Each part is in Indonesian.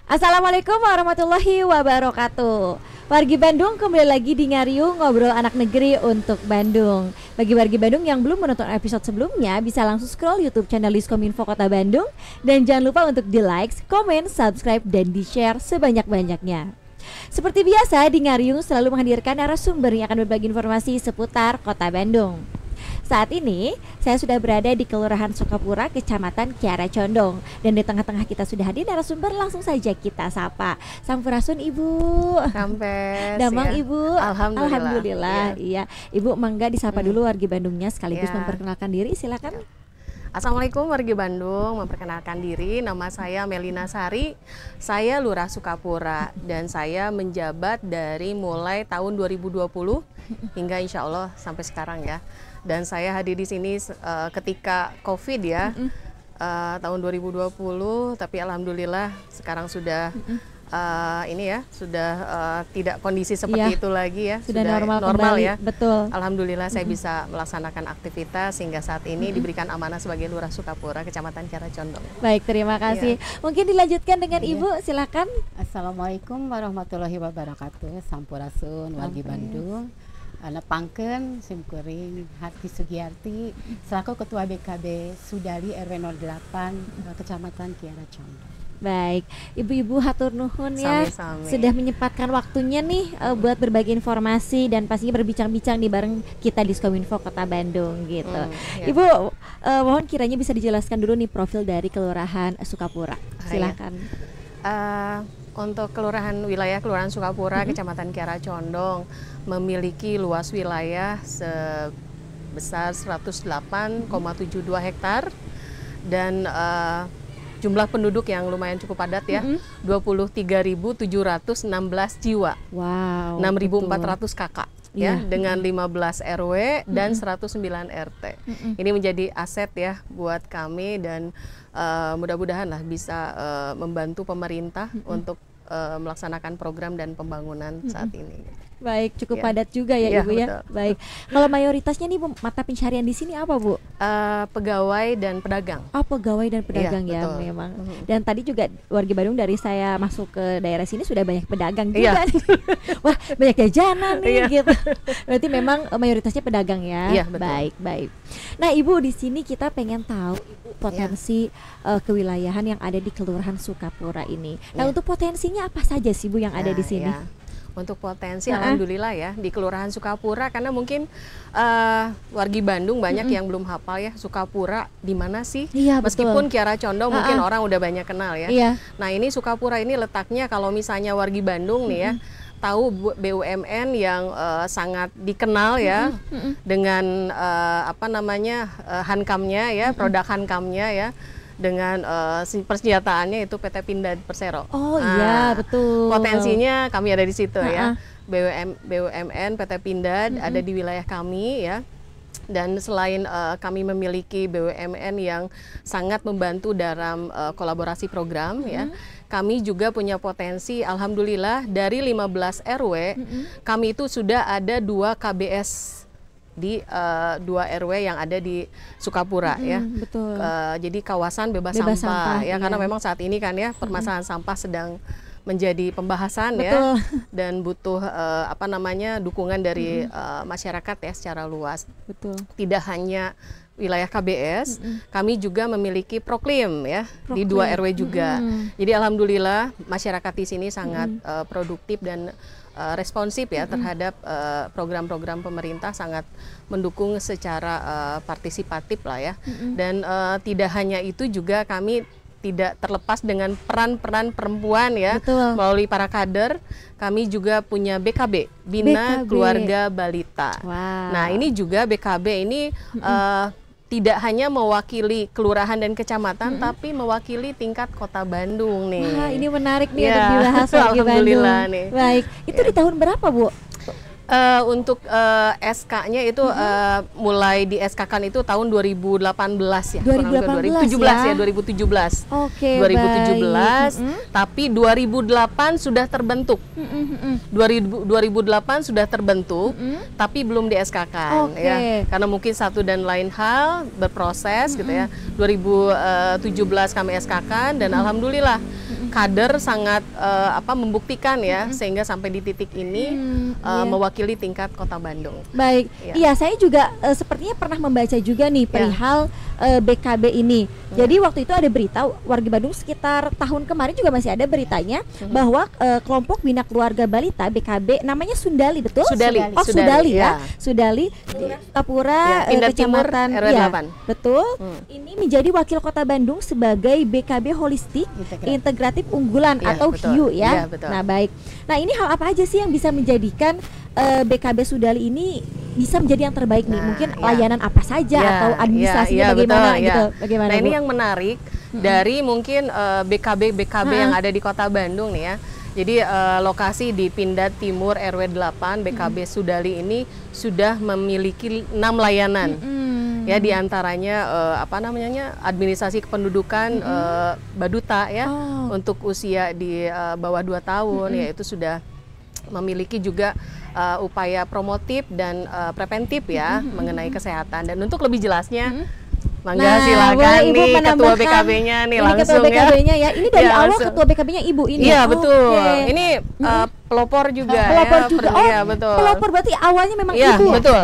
Assalamualaikum warahmatullahi wabarakatuh. Wargi Bandung, kembali lagi di Ngariung, ngobrol anak negeri untuk Bandung. Bagi wargi Bandung yang belum menonton episode sebelumnya, bisa langsung scroll YouTube channel Diskominfo Kota Bandung. Dan jangan lupa untuk di-like, komen, subscribe, dan di-share sebanyak-banyaknya. Seperti biasa, di Ngariung selalu menghadirkan narasumber yang akan berbagi informasi seputar Kota Bandung. Saat ini, saya sudah berada di Kelurahan Sukapura, Kecamatan Kiara Condong. Dan di tengah-tengah kita sudah hadir narasumber, langsung saja kita sapa. Sampurasun Ibu. Sampes. Damang ya. Ibu. Alhamdulillah. Iya. Ibu mangga disapa dulu wargi Bandungnya sekaligus memperkenalkan diri, silakan. Assalamualaikum wargi Bandung, memperkenalkan diri, nama saya Melina Sari, saya Lurah Sukapura dan saya menjabat dari mulai tahun 2020 hingga insya Allah sampai sekarang ya. Dan saya hadir di sini ketika COVID ya, tahun 2020, tapi alhamdulillah sekarang sudah sudah tidak kondisi seperti itu lagi ya, sudah normal ya. Betul. Alhamdulillah saya bisa melaksanakan aktivitas sehingga saat ini diberikan amanah sebagai Lurah Sukapura, Kecamatan Kiara Condong. Baik, terima kasih. Mungkin dilanjutkan dengan Ibu, silakan. Assalamualaikum warahmatullahi wabarakatuh. Sampurasun wargi Bandung. Anak pangken simkuring Hati Sugiyarti selaku Ketua BKB Sudari RW 08 Kecamatan Kiara Condong. Baik, ibu-ibu hatur nuhun ya, Sami-sami. sudah menyempatkan waktunya nih buat berbagi informasi dan pastinya berbincang-bincang di bareng kita di Diskominfo Kota Bandung gitu. Ibu, mohon kiranya bisa dijelaskan dulu nih profil dari Kelurahan Sukapura. Silakan. Untuk Kelurahan Sukapura, Kecamatan Kiara Condong memiliki luas wilayah sebesar 108,72 hektar dan jumlah penduduk yang lumayan cukup padat ya, 23.716 jiwa. Wow. 6.400 kakak. Ya, dengan 15 RW dan 109 RT. Ini menjadi aset ya buat kami dan mudah-mudahan lah bisa membantu pemerintah untuk melaksanakan program dan pembangunan saat ini. Baik, cukup padat juga ya Ibu ya. Betul. Baik. Kalau mayoritasnya nih Bu, mata pencarian di sini apa Bu? Pegawai dan pedagang. Oh, pegawai dan pedagang ya betul. memang. Dan tadi juga wargi Bandung dari saya masuk ke daerah sini sudah banyak pedagang juga. Wah, banyak jajanan nih gitu. Berarti memang mayoritasnya pedagang ya. Iya, betul. Baik. Nah, Ibu, di sini kita pengen tahu Ibu potensi kewilayahan yang ada di Kelurahan Sukapura ini. Nah, untuk potensinya apa saja sih Bu yang ada di sini? Untuk potensi alhamdulillah ya di Kelurahan Sukapura, karena mungkin wargi Bandung banyak yang belum hafal ya Sukapura di mana sih? Iya, meskipun betul. Kiara Condong mungkin orang udah banyak kenal ya. Iya. Nah, ini Sukapura ini letaknya kalau misalnya wargi Bandung nih ya tahu BUMN yang sangat dikenal ya dengan Hankamnya ya, produk Hankamnya ya, dengan persenjataannya itu PT Pindad Persero. Oh iya, betul. Potensinya kami ada di situ ya. BUMN PT Pindad ada di wilayah kami ya. Dan selain kami memiliki BUMN yang sangat membantu dalam kolaborasi program ya, kami juga punya potensi alhamdulillah dari 15 RW kami itu sudah ada 2 KBS di 2 RW yang ada di Sukapura ya. Betul. Jadi kawasan bebas sampah ya, karena memang saat ini kan ya permasalahan sampah sedang menjadi pembahasan ya, dan butuh dukungan dari masyarakat ya secara luas. Betul. Tidak hanya wilayah KBS, kami juga memiliki proklim ya di 2 RW juga. Jadi alhamdulillah masyarakat di sini sangat produktif dan responsif ya terhadap program-program pemerintah, sangat mendukung secara partisipatif lah ya. Dan tidak hanya itu juga kami tidak terlepas dengan peran-peran perempuan ya. Betul. Melalui para kader kami juga punya BKB, Bina Keluarga Balita. Wow. Nah, ini juga BKB ini tidak hanya mewakili kelurahan dan kecamatan, tapi mewakili tingkat Kota Bandung nih. Wah, ini menarik nih untuk dibahas wargi Alhamdulillah Bandung. nih. Baik, itu di tahun berapa Bu? Untuk SK-nya itu mulai di SK-kan itu tahun 2018 ya. 2017 ya? 2017. Oke, 2017, baik. tapi 2008 sudah terbentuk. 2008 sudah terbentuk, tapi belum di SK-kan ya. Karena mungkin satu dan lain hal berproses gitu ya. 2017 kami SK-kan dan alhamdulillah kader sangat membuktikan ya, sehingga sampai di titik ini mewakili tingkat Kota Bandung. Baik, iya saya juga sepertinya pernah membaca juga nih perihal BKB ini. Jadi waktu itu ada berita warga Bandung sekitar tahun kemarin juga masih ada beritanya bahwa kelompok Bina Keluarga Balita BKB namanya Sundali, betul? Sudali. Sudali ya. Sudali Kapura, Kecamatan RW 8. Betul. Ini menjadi wakil Kota Bandung sebagai BKB holistik integratif unggulan atau HIU ya. Nah, baik. Nah, ini hal apa aja sih yang bisa menjadikan BKB Sudali ini bisa menjadi yang terbaik nih? Mungkin layanan apa saja atau administrasinya bagaimana gitu? Bagaimana? Nah, ini yang menarik dari mungkin BKB yang ada di Kota Bandung nih ya. Jadi lokasi di Pindad Timur RW 8 BKB Sudali ini sudah memiliki 6 layanan. Ya, diantaranya administrasi kependudukan Baduta ya, untuk usia di bawah 2 tahun yaitu sudah memiliki juga upaya promotif dan preventif ya mengenai kesehatan. Dan untuk lebih jelasnya mangga silakan nih ketua BKB-nya nih langsung ketua BKB-nya ya. Ini dari awal ketua BKB-nya Ibu ini. Iya, betul. Ini pelopor juga juga. Betul. Pelopor berarti awalnya memang Iya, Ibu. betul.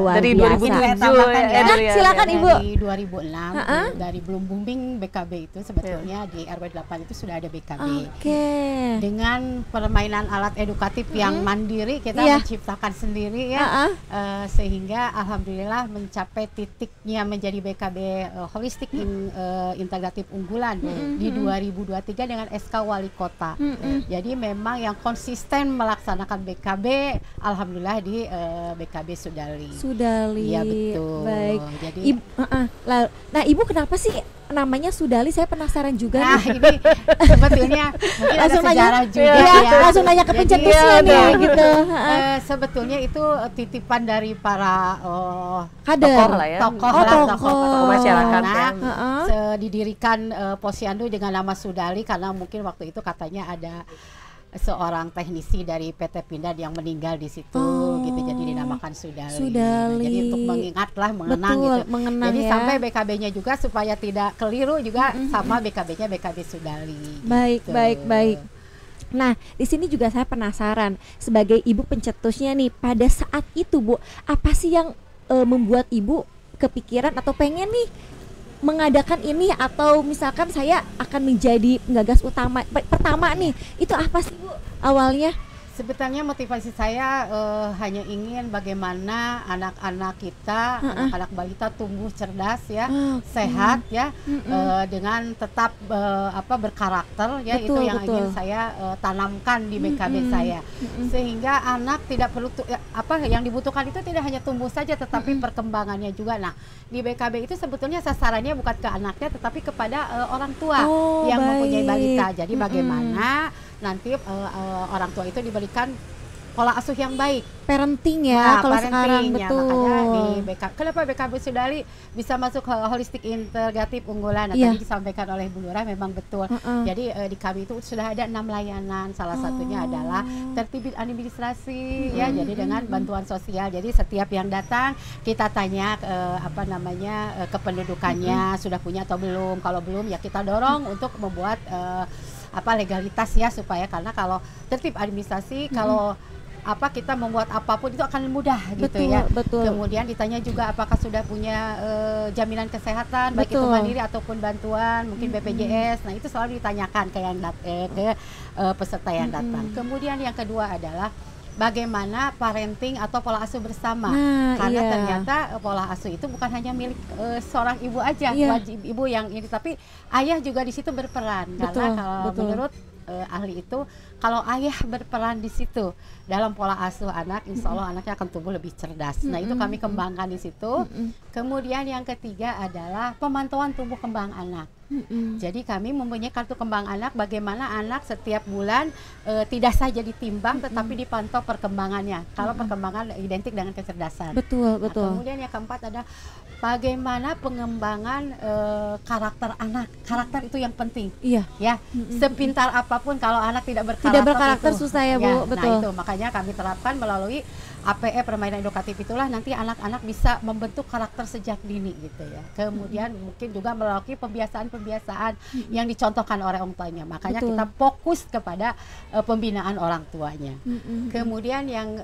Luar Dari biasa. 2007 silakan Ibu. Dari 2006 dari belum booming BKB itu sebetulnya di RW 8 itu sudah ada BKB. Dengan permainan alat edukatif yang mandiri kita menciptakan sendiri ya. Sehingga alhamdulillah mencapai titiknya menjadi BKB holistik integratif unggulan di 2023 dengan SK Wali Kota. Jadi memang yang konsisten melaksanakan BKB alhamdulillah di BKB Sudali. Iya, betul. Baik. Jadi nah, Ibu kenapa sih namanya Sudali? Saya penasaran juga nih. Ini sebetulnya mungkin langsung ada sejarah juga ya. Langsung nanya ke pencetusnya nih gitu. Sebetulnya itu titipan dari para kader tokoh masyarakat ya. Didirikan Posyandu dengan nama Sudali karena mungkin waktu itu katanya ada seorang teknisi dari PT Pindad yang meninggal di situ gitu, jadi dinamakan Sudali. Jadi untuk mengenang gitu. Jadi sampai BKB-nya juga supaya tidak keliru juga sama BKB-nya BKB Sudali. Baik, gitu. baik. Nah, di sini juga saya penasaran sebagai Ibu pencetusnya nih, pada saat itu Bu, apa sih yang membuat Ibu kepikiran atau pengen nih mengadakan ini, atau misalkan saya akan menjadi penggagas utama pertama nih, itu apa sih Bu awalnya? Sebetulnya motivasi saya hanya ingin bagaimana anak-anak kita, anak-anak balita tumbuh cerdas ya, sehat ya, dengan tetap berkarakter ya. Betul, itu yang ingin saya tanamkan di BKB saya, sehingga anak tidak perlu yang dibutuhkan itu tidak hanya tumbuh saja, tetapi perkembangannya juga. Nah, di BKB itu sebetulnya sasarannya bukan ke anaknya, tetapi kepada orang tua yang mempunyai balita. Jadi bagaimana nanti orang tua itu diberikan pola asuh yang baik, parenting ya, kalau sekarang betul. Makanya di kenapa BKB Sudali bisa masuk holistik integratif unggulan? Tadi disampaikan oleh Bu Lurah memang betul. Jadi di kami itu sudah ada 6 layanan. Salah satunya adalah tertib administrasi ya. Jadi dengan bantuan sosial. Jadi setiap yang datang kita tanya kependudukannya sudah punya atau belum. Kalau belum ya kita dorong untuk membuat legalitas ya, supaya karena kalau tertib administrasi kalau kita membuat apapun itu akan mudah gitu ya. Kemudian ditanya juga apakah sudah punya jaminan kesehatan baik itu mandiri ataupun bantuan mungkin BPJS. Nah, itu selalu ditanyakan ke yang peserta yang datang. Kemudian yang kedua adalah bagaimana parenting atau pola asuh bersama, karena ternyata pola asuh itu bukan hanya milik seorang ibu aja, wajib ibu yang ini, tapi ayah juga di situ berperan. Karena kalau menurut ahli itu, kalau ayah berperan di situ dalam pola asuh anak, insya Allah anaknya akan tumbuh lebih cerdas. Nah, itu kami kembangkan di situ. Kemudian yang ketiga adalah pemantauan tumbuh kembang anak. Jadi kami mempunyai kartu kembang anak, bagaimana anak setiap bulan tidak saja ditimbang tetapi dipantau perkembangannya. Kalau perkembangan identik dengan kecerdasan. Betul. Nah, kemudian yang keempat ada bagaimana pengembangan karakter anak. Karakter itu yang penting. Iya. Ya, sepintar apapun kalau anak tidak berkarakter itu susah ya Bu. Betul. Nah, itu makanya kami terapkan melalui APE permainan edukatif itulah nanti anak-anak bisa membentuk karakter sejak dini gitu ya. Kemudian mungkin juga melalui pembiasaan-pembiasaan yang dicontohkan oleh orang tuanya. Makanya Betul. kita fokus kepada pembinaan orang tuanya. Kemudian yang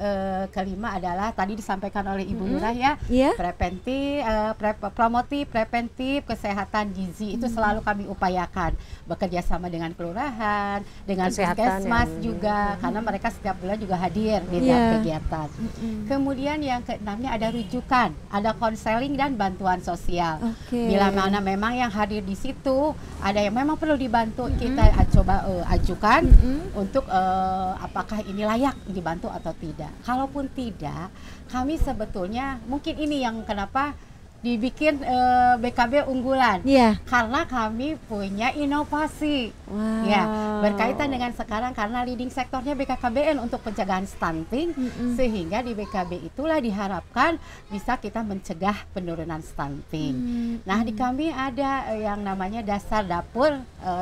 kelima adalah tadi disampaikan oleh Ibu Lurah ya, Iya. promotif, preventif, kesehatan gizi itu selalu kami upayakan. Bekerja sama dengan kelurahan, dengan Kesehatan puskesmas yang- juga, karena mereka setiap bulan juga hadir di Iya. dalam kegiatan. Kemudian yang keenamnya ada rujukan, ada konseling dan bantuan sosial. Oke. Bila mana memang yang hadir di situ ada yang memang perlu dibantu, kita coba ajukan untuk apakah ini layak dibantu atau tidak. Kalaupun tidak, kami sebetulnya mungkin ini yang kenapa dibikin BKB unggulan. Iya. Karena kami punya inovasi. Wow. Ya, berkaitan dengan sekarang karena leading sektornya BKKBN untuk pencegahan stunting, sehingga di BKB itulah diharapkan bisa kita mencegah penurunan stunting. Nah, di kami ada yang namanya dasar dapur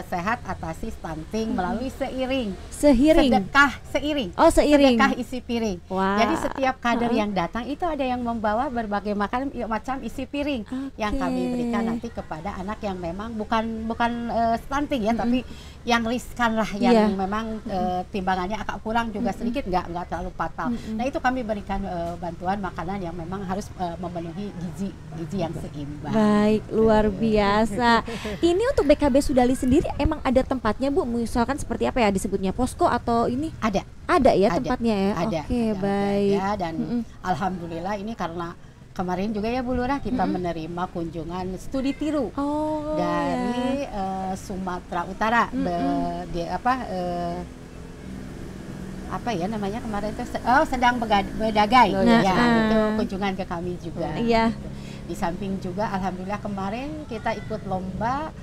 sehat atasi stunting melalui seiring. Sedekah seiring. Oh, seiring. Sedekah isi piring. Wah. Jadi setiap kader yang datang itu ada yang membawa berbagai macam isi piring yang kami berikan nanti kepada anak yang memang bukan stunting ya, tapi yang riskan lah, yang memang timbangannya agak kurang juga sedikit, nggak terlalu fatal. Nah, itu kami berikan bantuan makanan yang memang harus memenuhi gizi yang seimbang. Baik, luar biasa. Ini untuk BKB Sudali sendiri emang ada tempatnya, Bu? Misalkan seperti apa ya disebutnya, posko atau ini? Ada ya Ada. tempatnya ya. Ada. Oke, Ada, baik. ada. Dan alhamdulillah ini karena kemarin juga ya Bu Lurah kita menerima kunjungan studi tiru Oh, dari ya. Sumatera Utara. Apa ya namanya kemarin itu sedang berdagai. Nah, Ya, itu kunjungan ke kami juga. Iya. Gitu. Di samping juga alhamdulillah kemarin kita ikut lomba,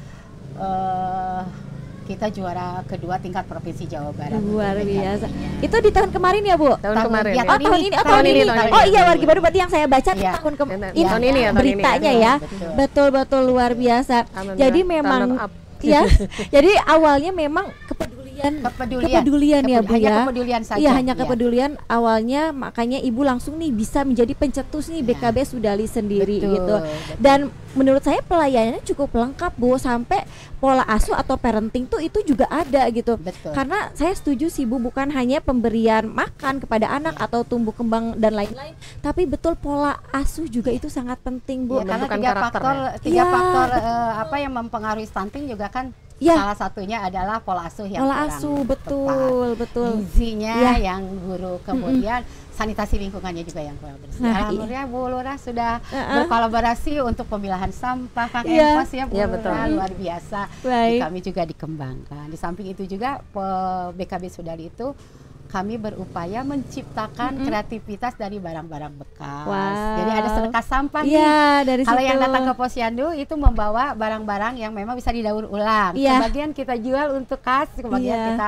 kita juara kedua tingkat provinsi Jawa Barat. Luar Untuk biasa. BKB-nya. Itu di tahun kemarin ya, Bu? Tahun kemarin. ya, Ya. Oh, tahun ini. Oh, tahun ini. Oh iya, Wargi Baru berarti yang saya baca Iya. tahun Tahun ini ini ya, tahun ini beritanya ya. ya. Betul. Betul luar biasa. Alhamdulillah, Jadi runner memang up. ya. Jadi awalnya memang kepedulian ya, Bu hanya ya. kepedulian saja. Iya, hanya ya. kepedulian awalnya, makanya Ibu langsung nih bisa menjadi pencetus nih BKB Sudali sendiri Betul, gitu. betul. Dan menurut saya pelayanannya cukup lengkap, Bu, sampai pola asuh atau parenting tuh itu juga ada gitu. Betul. Karena saya setuju sih, Bu, bukan hanya pemberian makan kepada anak atau tumbuh kembang dan lain-lain, tapi betul pola asuh juga itu sangat penting, Bu. Ya, karena Menentukan tiga karakter faktor, ya. tiga Iya. faktor apa yang mempengaruhi stunting juga kan. Ya. Salah satunya adalah pola asuh yang Pola kurang asuh, tepat. betul. Gizinya Ya. yang buruk, kemudian sanitasi lingkungannya juga yang kurang bersih. Nah, Alhamdulillah Bu Lurah sudah berkolaborasi untuk pemilahan sampah, Kang Iya. Empos ya Bu Iya, Lurah, betul. luar biasa. Baik. Kami juga dikembangkan. Di samping itu juga BKB Sudali itu kami berupaya menciptakan kreativitas dari barang-barang bekas. Wow. Jadi ada sedekah sampah nih. Iya, dari Kalau situ. yang datang ke Posyandu itu membawa barang-barang yang memang bisa didaur ulang. Iya. Sebagian kita jual untuk kas, kemudian Iya. kita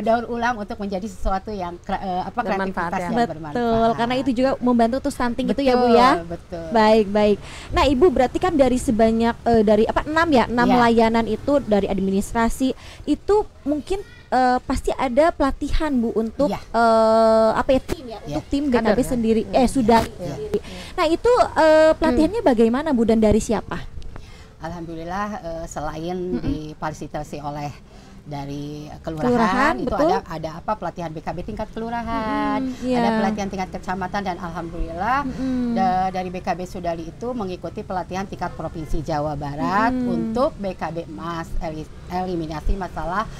daur ulang untuk menjadi sesuatu yang kreativitas Bermanfaat, ya. yang bermanfaat. Betul, karena itu juga membantu tuh stunting itu ya, Bu ya. Betul. Baik. Nah, Ibu berarti kan dari sebanyak dari 6 Ya. layanan itu dari administrasi itu mungkin pasti ada pelatihan, Bu, untuk Ya. tim ya, Ya. untuk tim Kader, BKB ya. sendiri, Sudali Ya. sendiri. Nah, itu pelatihannya bagaimana, Bu, dan dari siapa? Alhamdulillah selain difasilitasi oleh dari Kelurahan, kelurahan itu betul. ada apa pelatihan BKB tingkat kelurahan, iya. ada pelatihan tingkat kecamatan, dan alhamdulillah dari BKB Sudali itu mengikuti pelatihan tingkat provinsi Jawa Barat untuk BKB Emas, eliminasi masalah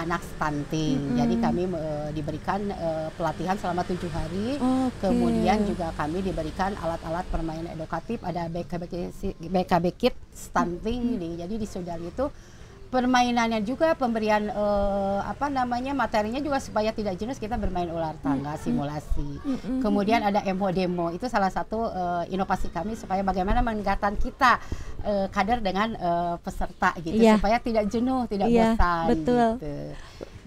anak stunting. Jadi kami diberikan pelatihan selama 7 hari. Oke. Kemudian juga kami diberikan alat-alat permainan edukatif, ada BKB Kit stunting. Jadi di Sudali itu permainannya juga, pemberian materinya juga supaya tidak jenuh, kita bermain ular tangga, simulasi. Kemudian ada demo, itu salah satu inovasi kami supaya bagaimana meningkatkan kita kader dengan peserta gitu, Iya. supaya tidak jenuh, tidak Iya, bosan betul. gitu.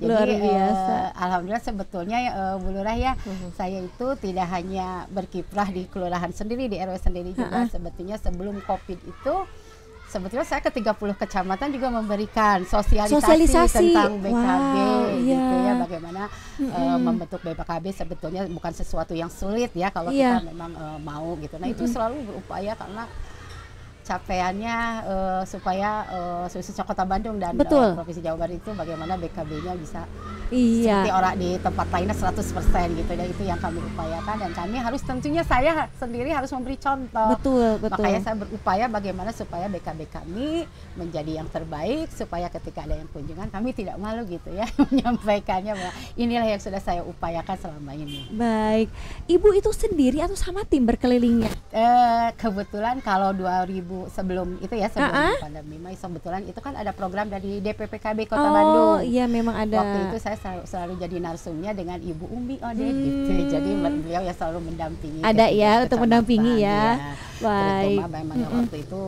Luar Jadi biasa. alhamdulillah sebetulnya Bu Lurah ya, saya itu tidak hanya berkiprah di kelurahan sendiri, di RW sendiri juga. Sebetulnya sebelum Covid itu sebetulnya saya ke 30 kecamatan juga memberikan sosialisasi Sosialisasi. tentang BKB Wow, gitu iya. ya, bagaimana membentuk BKB sebetulnya bukan sesuatu yang sulit ya kalau Iya. kita memang mau gitu. Nah itu selalu berupaya karena capaiannya supaya khususnya Kota Bandung dan Betul. Provinsi Jawa Barat itu bagaimana BKB-nya bisa Iya. seperti orang di tempat lainnya 100% gitu. Dan itu yang kami upayakan, dan kami harus, tentunya saya sendiri harus memberi contoh. Betul, betul. Makanya saya berupaya bagaimana supaya BKB kami menjadi yang terbaik, supaya ketika ada yang kunjungan kami tidak malu gitu ya menyampaikannya bahwa inilah yang sudah saya upayakan selama ini. Baik. Ibu itu sendiri atau sama tim berkelilingnya? Kebetulan kalau 2000 sebelum itu ya, sebelum pandemi, kebetulan itu kan ada program dari DPPKB Kota Bandung. Oh iya, memang ada. Waktu itu saya selalu jadi narsumnya dengan Ibu Umi Ode gitu. Jadi beliau ya selalu mendampingi. Ada ya untuk mendampingi ya. Baik. Baik. Terutama memang waktu itu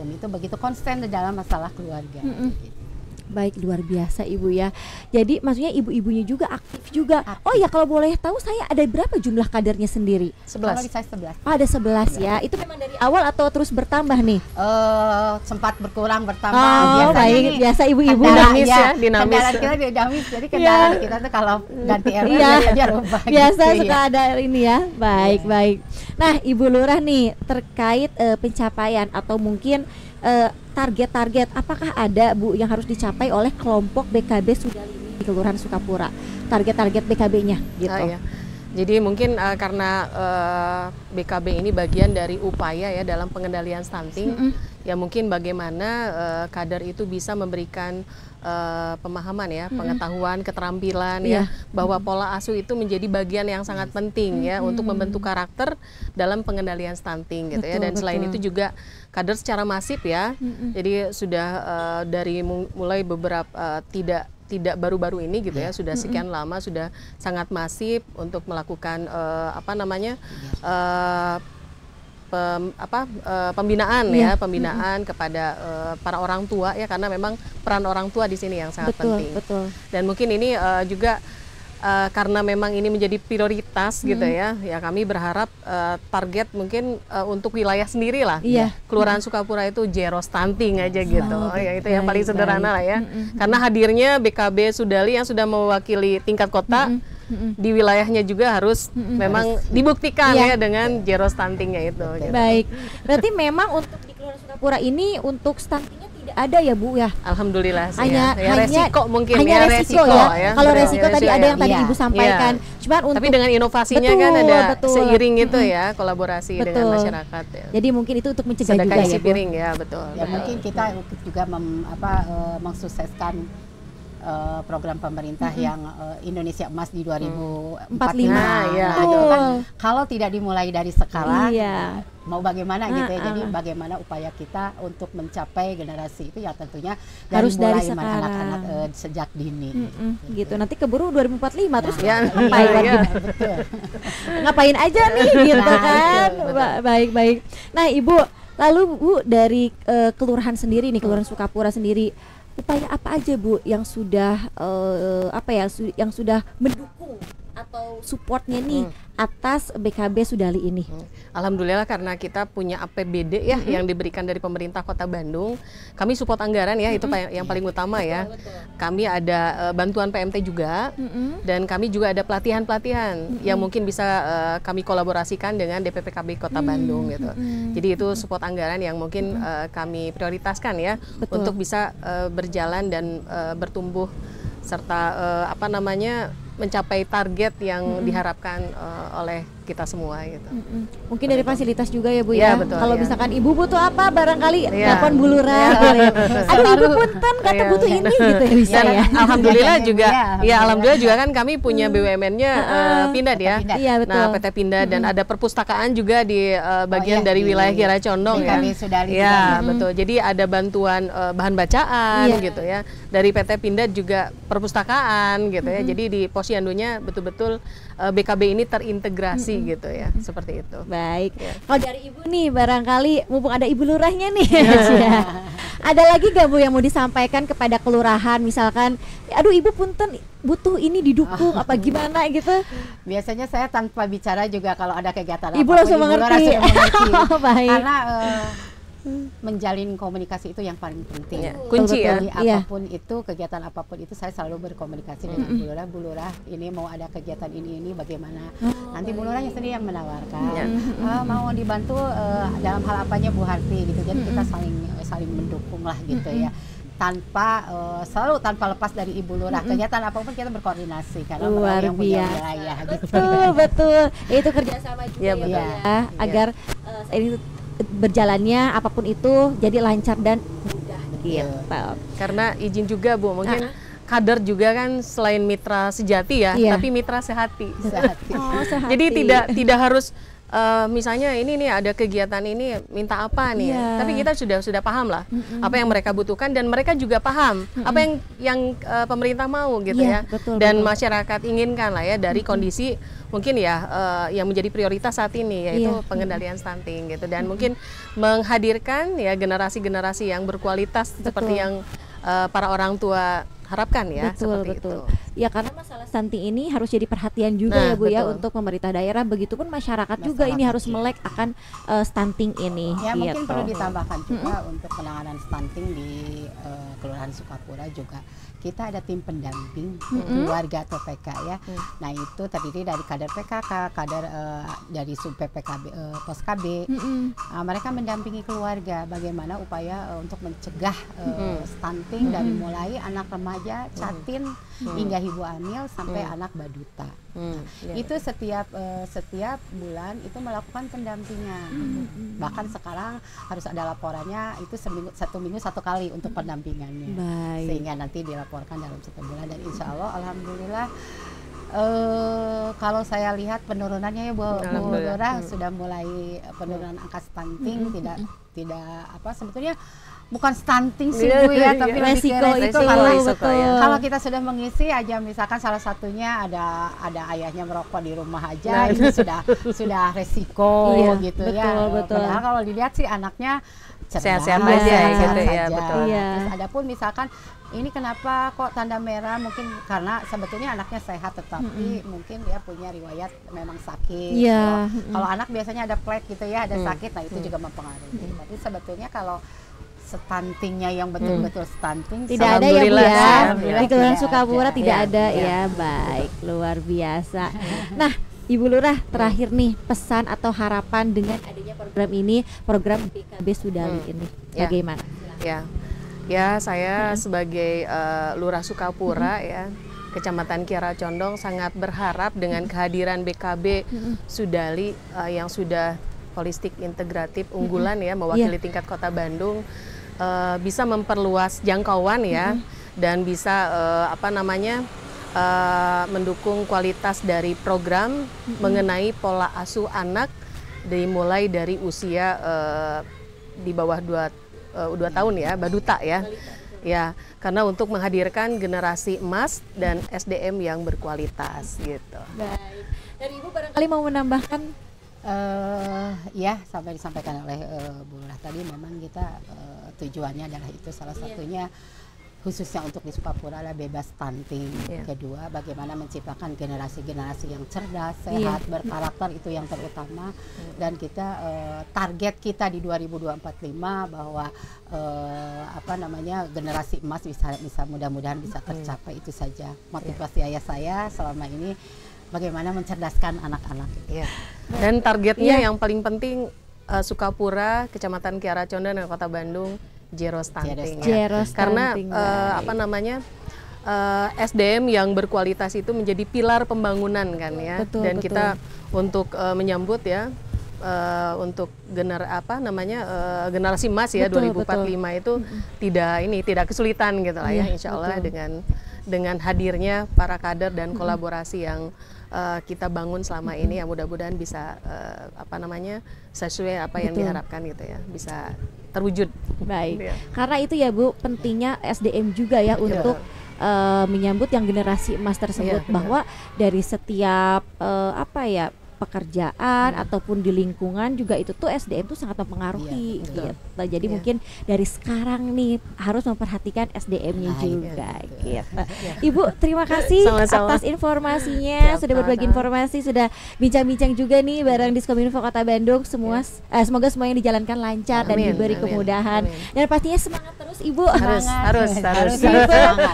Umi itu begitu konsten dalam masalah keluarga. Gitu. Baik, luar biasa Ibu ya. Jadi maksudnya ibu-ibunya juga aktif juga. Aktif. Oh ya, kalau boleh tahu saya ada berapa jumlah kadernya sendiri? Kalau di saya 11. Oh, ada 11 ya. Itu memang dari awal atau terus bertambah nih? Sempat berkurang bertambah. Oh, Biasanya baik. nih, Biasa ibu-ibu Dinamis ya, dinamis. Kendaraan kita dinamis. Jadi kendaraan kita tuh kalau ganti RW Iya. biasanya rubah. Biasa gitu, suka ya. ada ini ya. Baik, baik. Nah, Ibu Lurah nih terkait pencapaian atau mungkin target-target, apakah ada Bu yang harus dicapai oleh kelompok BKB Sudalini di Kelurahan Sukapura? Target-target BKB-nya gitu. Ya. Jadi mungkin karena BKB ini bagian dari upaya ya dalam pengendalian stunting, ya mungkin bagaimana kader itu bisa memberikan pemahaman ya, pengetahuan, keterampilan ya, bahwa pola asuh itu menjadi bagian yang sangat penting ya untuk membentuk karakter dalam pengendalian stunting gitu ya. Dan selain itu juga kader secara masif ya. Jadi sudah dari mulai beberapa tidak baru-baru ini gitu ya, sudah sekian lama, sudah sangat masif untuk melakukan pembinaan ya, pembinaan kepada para orang tua ya, karena memang peran orang tua di sini yang sangat penting. Betul. Dan mungkin ini juga karena memang ini menjadi prioritas gitu ya, kami berharap target mungkin untuk wilayah sendiri lah. Iya. Kelurahan Sukapura itu zero stunting aja gitu. Ya itu yang paling baik, sederhana lah ya. Karena hadirnya BKB Sudali yang sudah mewakili tingkat kota di wilayahnya juga harus memang dibuktikan ya dengan zero stuntingnya itu. Gitu. Baik. Berarti memang untuk di Kelurahan Sukapura ini untuk stuntingnya tidak ada ya Bu ya? Alhamdulillah sih Hanya resiko mungkin hanya ya, resiko ya. Kalau Betul, resiko tadi ada yang tadi Iya. Ibu sampaikan. Cuman untuk tapi dengan inovasinya Betul, kan ada betul. seiring itu ya, kolaborasi dengan Betul. masyarakat ya. Jadi mungkin itu untuk mencegah Sedekah juga isi ya Bu. piring ya, betul. Ya mungkin kita juga mensukseskan program pemerintah yang Indonesia Emas di 2045. 45. Nah, ya. Nah, itu kan kalau tidak dimulai dari sekarang, Iya. mau bagaimana gitu ya. Jadi bagaimana upaya kita untuk mencapai generasi itu ya tentunya Harus dari mulai sekarang. anak-anak sejak dini. Gitu. Nanti keburu 2045 terus Ya, ngapain lagi? iya. Betul. Ngapain aja nih gitu Nah, kan. betul. Baik. Nah, Ibu, lalu Bu dari kelurahan sendiri nih, Kelurahan Sukapura sendiri, upaya apa aja Bu yang sudah yang sudah mendukung atau supportnya nih atas BKB Sudali ini? Alhamdulillah karena kita punya APBD ya yang diberikan dari pemerintah Kota Bandung. Kami support anggaran ya, itu yang paling utama ya. Kami ada bantuan PMT juga, dan kami juga ada pelatihan-pelatihan yang mungkin bisa kami kolaborasikan dengan DPPKB Kota Bandung gitu. Jadi itu support anggaran yang mungkin kami prioritaskan ya. Betul. Untuk bisa berjalan dan bertumbuh serta mencapai target yang diharapkan oleh kita semua gitu. Mungkin dari fasilitas juga ya Bu Iya, ya. betul, Kalau ya. misalkan Ibu butuh apa barangkali Iya. telepon Bu Lurah. Iya. Aduh Ibu punten kata Iya. butuh ini gitu ya, bisa Dan ya. alhamdulillah juga, Iya, alhamdulillah juga kan kami punya BUMN-nya Pindad ya. Pindad. Iya betul. Nah, PT Pindad dan ada perpustakaan juga di bagian iya, dari di wilayah Kira Condong ya. BKB Sudali Ya, juga. betul. Jadi ada bantuan bahan bacaan Iya. gitu ya. Dari PT Pindad juga perpustakaan gitu ya. Jadi di Posyandonya betul-betul BKB ini terintegrasi gitu ya. Seperti itu. Baik. Ya. Kalau dari Ibu nih barangkali mumpung ada Ibu Lurahnya nih. Ya. Ada lagi gak Bu yang mau disampaikan kepada kelurahan misalkan, aduh Ibu punten butuh ini didukung apa gimana gitu. Biasanya saya tanpa bicara juga kalau ada kegiatan Ibu apapun, langsung mengerti. langsung mengerti. Baik. Karena menjalin komunikasi itu yang paling penting. Iya, kunci ya. Jadi Iya. apapun itu, kegiatan apapun itu saya selalu berkomunikasi dengan Bu Lurah, ini mau ada kegiatan ini bagaimana. Nanti Bu Lurahnya sendiri yang menawarkan. Iya. Mau dibantu dalam hal apanya Bu Harti gitu. Jadi kita saling mendukung lah gitu ya. Selalu tanpa lepas dari Ibu Lurah, kegiatan apapun kita berkoordinasi karena Luar beliau yang punya biasa. wilayah gitu. Betul. Itu kerjasama juga Iya, ya, Bu, betul. ya, agar ini berjalannya apapun itu jadi lancar dan mudah gitu. Karena izin juga Bu, mungkin kader juga kan selain mitra sejati ya, Iya. tapi mitra sehati. Sehati. Oh, sehati. Jadi tidak harus misalnya ini nih ada kegiatan ini minta apa nih, Iya. tapi kita sudah paham lah apa yang mereka butuhkan dan mereka juga paham apa yang pemerintah mau gitu Iya, ya, betul, dan betul. masyarakat inginkan lah ya dari kondisi mungkin ya yang menjadi prioritas saat ini yaitu Iya. pengendalian stunting gitu, dan mungkin menghadirkan ya generasi-generasi yang berkualitas seperti yang para orang tua harapkan ya. Betul, seperti betul. itu. Ya karena masalah stunting ini harus jadi perhatian juga Nah, ya Bu ya betul. untuk pemerintah daerah, begitupun masyarakat juga ini harus melek akan stunting ini. Ya mungkin gitu. perlu ditambahkan juga untuk penanganan stunting di Kelurahan Sukapura juga. Kita ada tim pendamping keluarga atau PK ya. Nah itu terdiri dari kader PKK, kader dari sub PPKB, pos KB. Mereka mendampingi keluarga bagaimana upaya untuk mencegah stunting dari mulai anak remaja, catin hingga ibu hamil sampai anak baduta. Ya. Itu setiap bulan itu melakukan pendampingan. Bahkan sekarang harus ada laporannya itu satu minggu satu kali untuk pendampingannya. Baik. Sehingga nanti dilaporkan dalam 1 bulan, dan insya Allah alhamdulillah kalau saya lihat penurunannya ya Bu Lurah sudah mulai penurunan angka stunting, tidak apa sebetulnya bukan stunting sih Bu ya, tapi lebih ke Resiko itu, resiko, betul. ya. kalau kita sudah mengisi aja, misalkan salah satunya ada ayahnya merokok di rumah aja, itu sudah resiko Iya, gitu betul, ya. betul. Padahal kalau dilihat sih anaknya cerdas, Sehat-sehat aja, sehat gitu ya, saja. betul. Iya. Terus adapun misalkan ini kenapa kok tanda merah, mungkin karena sebetulnya anaknya sehat tetapi mungkin dia punya riwayat memang sakit. Iya. Kalau anak biasanya ada plaque gitu ya, ada sakit, nah itu juga mempengaruhi. Tapi sebetulnya kalau stuntingnya yang betul-betul stunting Tidak ada ya Bu Alhamdulillah, ya. alhamdulillah Di Kelurahan tidak Sukapura ada. tidak Iya, ada iya. ya. Baik, luar biasa. Nah, Ibu Lurah, terakhir nih pesan atau harapan dengan adanya program ini, program BKB Sudali ini. Ya. Bagaimana? Ya, saya sebagai Lurah Sukapura ya, Kecamatan Kiara Condong sangat berharap dengan kehadiran BKB Sudali yang sudah holistik integratif unggulan ya, mewakili tingkat Kota Bandung, bisa memperluas jangkauan ya, dan bisa mendukung kualitas dari program mengenai pola asuh anak dimulai dari usia di bawah 2 tahun ya, baduta ya. Ya, karena untuk menghadirkan generasi emas dan SDM yang berkualitas gitu. Baik. Dan Ibu barangkali mau menambahkan? Ya, sampai disampaikan oleh Bu Lurah tadi, memang kita tujuannya adalah itu, salah satunya khususnya untuk di Sukapura adalah bebas stunting. Kedua, bagaimana menciptakan generasi-generasi yang cerdas, sehat, berkarakter, itu yang terutama. Dan kita target kita di 2045 bahwa generasi emas bisa mudah-mudahan bisa tercapai, itu saja motivasi ayah saya selama ini, bagaimana mencerdaskan anak-anak. Ya. Dan targetnya yang paling penting Sukapura, Kecamatan Kiara Condong dan Kota Bandung zero stunting. Zero Karena stunting, SDM yang berkualitas itu menjadi pilar pembangunan kan ya. Betul, dan betul. kita untuk menyambut ya untuk generasi emas ya, Betul, 2045 itu tidak kesulitan gitu lah ya, insya Allah dengan hadirnya para kader dan kolaborasi yang kita bangun selama ini, ya mudah-mudahan bisa sesuai apa yang diharapkan gitu ya, bisa terwujud. Baik. Iya. Karena itu ya Bu, pentingnya SDM juga ya untuk menyambut yang generasi emas tersebut, Iya, bahwa dari setiap pekerjaan ataupun di lingkungan juga itu tuh SDM tuh sangat mempengaruhi gitu. Jadi mungkin dari sekarang nih harus memperhatikan SDM-nya juga gitu. Ibu terima kasih atas informasinya, sudah berbagi informasi, sudah bincang-bincang juga nih bareng Diskominfo Kota Bandung. Semoga semua yang dijalankan lancar dan diberi kemudahan. Dan pastinya semangat terus Ibu. Harus.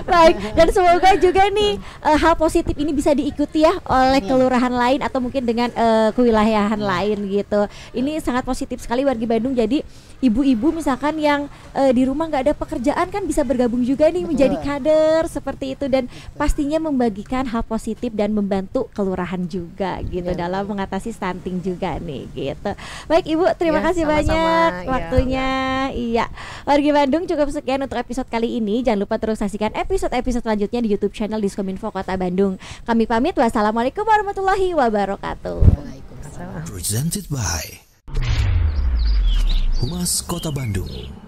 Baik, dan semoga juga nih hal positif ini bisa diikuti ya oleh kelurahan lain atau mungkin dengan kewilayahan lain gitu. Ini sangat positif sekali wargi Bandung. Jadi ibu-ibu misalkan yang di rumah nggak ada pekerjaan kan bisa bergabung juga nih menjadi kader seperti itu, dan pastinya membagikan hal positif dan membantu kelurahan juga gitu dalam mengatasi stunting juga nih gitu. Baik Ibu, terima kasih banyak waktunya. Iya. Wargi Bandung, cukup sekian untuk episode kali ini. Jangan lupa terus saksikan episode-episode selanjutnya di YouTube channel Diskominfo Kota Bandung. Kami pamit, wassalamualaikum warahmatullahi wabarakatuh. Presented by Humas Kota Bandung.